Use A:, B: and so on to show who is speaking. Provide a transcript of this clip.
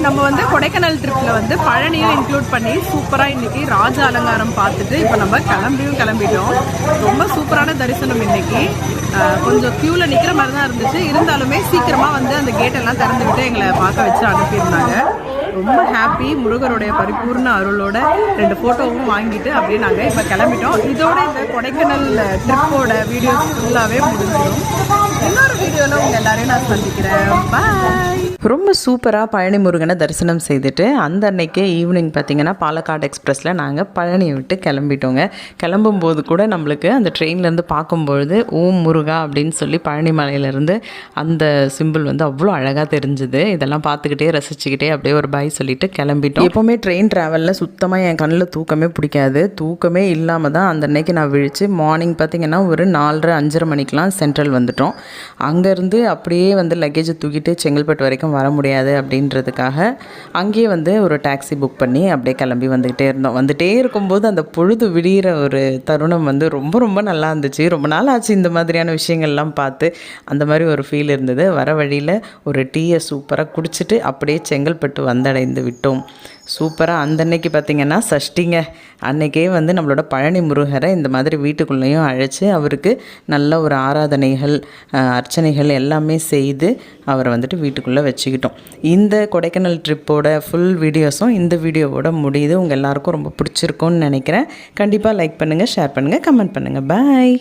A: நம்ம வந்து கொடைக்கானல் ட்ரிப்பில் வந்து பழனியும் இன்க்ளூட் பண்ணி சூப்பராக இன்றைக்கி ராஜ அலங்காரம் பார்த்துட்டு இப்போ நம்ம கிளம்பிட்டோம். ரொம்ப சூப்பரான தரிசனம் இன்றைக்கி. கொஞ்சம் க்யூவில் நிற்கிற மாதிரி தான் இருந்துச்சு. இருந்தாலுமே சீக்கிரமாக வந்து அந்த கேட்டெல்லாம் திறந்துக்கிட்டு எங்களை பார்க்க வச்சு அனுப்பியிருந்தாங்க. ரொம்ப ஹாப்பி. முருகருடைய பரிபூர்ண அருளோட 2 ஃபோட்டோவும் வாங்கிட்டு அப்படியே நாங்கள் இப்போ கிளம்பிட்டோம். இதோட இந்த கொடைக்கானல் ட்ரிப்போட வீடியோஸ் ஃபுல்லாகவே முடிஞ்சிடும். இன்னொரு வீடியோவில் உங்கள் எல்லாரையும் நான் சந்திக்கிறேன். பாய்.
B: ரொம்ப சூப்பராக பழனி முருகனை தரிசனம் செய்துட்டு அந்த அன்னைக்கே ஈவினிங் பார்த்திங்கன்னா பாலக்காடு எக்ஸ்பிரஸில் நாங்கள் பழனியை விட்டு கிளம்பிட்டோங்க. கிளம்பும்போது கூட நம்மளுக்கு அந்த ட்ரெயின்லேருந்து பார்க்கும்பொழுது ஓம் முருகா அப்படின்னு சொல்லி பழனி மலையிலேருந்து அந்த சிம்பிள் வந்து அவ்வளோ அழகாக தெரிஞ்சுது. இதெல்லாம் பார்த்துக்கிட்டே ரசிச்சுக்கிட்டே அப்படியே ஒரு பாய் சொல்லிவிட்டு கிளம்பிட்டோம். எப்போவுமே ட்ரெயின் ட்ராவலில் சுத்தமாக என் கண்ணில் தூக்கமே பிடிக்காது. தூக்கமே இல்லாமல் தான் அந்த அன்னைக்கு நான் விழித்து மார்னிங் பார்த்திங்கன்னா ஒரு 4:30-5:30 மணிக்கெலாம் சென்ட்ரல் வந்துட்டோம். அங்கேருந்து அப்படியே வந்து லக்கேஜை தூக்கிட்டு செங்கல்பட்டு வரைக்கும் வர முடியாது அப்படின்றதுக்காக அங்கேயே வந்து ஒரு டாக்ஸி புக் பண்ணி அப்படியே கிளம்பி வந்துகிட்டே இருக்கும்போது அந்த பொழுது விடிகிற ஒரு தருணம் வந்து ரொம்ப ரொம்ப நல்லா இருந்துச்சு. ரொம்ப நாள் ஆச்சு இந்த மாதிரியான விஷயங்கள்லாம் பார்த்து. அந்த மாதிரி ஒரு ஃபீல் இருந்தது. வர வழியில் ஒரு டீயை சூப்பராக குடிச்சிட்டு அப்படியே செங்கல்பட்டு வந்தடைந்து விட்டோம். சூப்பராக அந்த அன்னைக்கு பார்த்திங்கன்னா சஷ்டிங்க அன்னைக்கே வந்து நம்மளோட பழனி முருகரை இந்த மாதிரி வீட்டுக்குள்ளேயும் அழைச்சி அவருக்கு நல்ல ஒரு ஆராதனைகள் அர்ச்சனைகள் எல்லாமே செய்து அவரை வந்துட்டு வீட்டுக்குள்ளே வச்சுக்கிட்டோம். இந்த கொடைக்கானல் ட்ரிப்போட ஃபுல் வீடியோஸும் இந்த வீடியோவோட முடியுது. உங்கள் எல்லாருக்கும் ரொம்ப பிடிச்சிருக்கும்னு நினைக்கிறேன். கண்டிப்பாக லைக் பண்ணுங்கள், ஷேர் பண்ணுங்கள், கமெண்ட் பண்ணுங்கள். பாய்.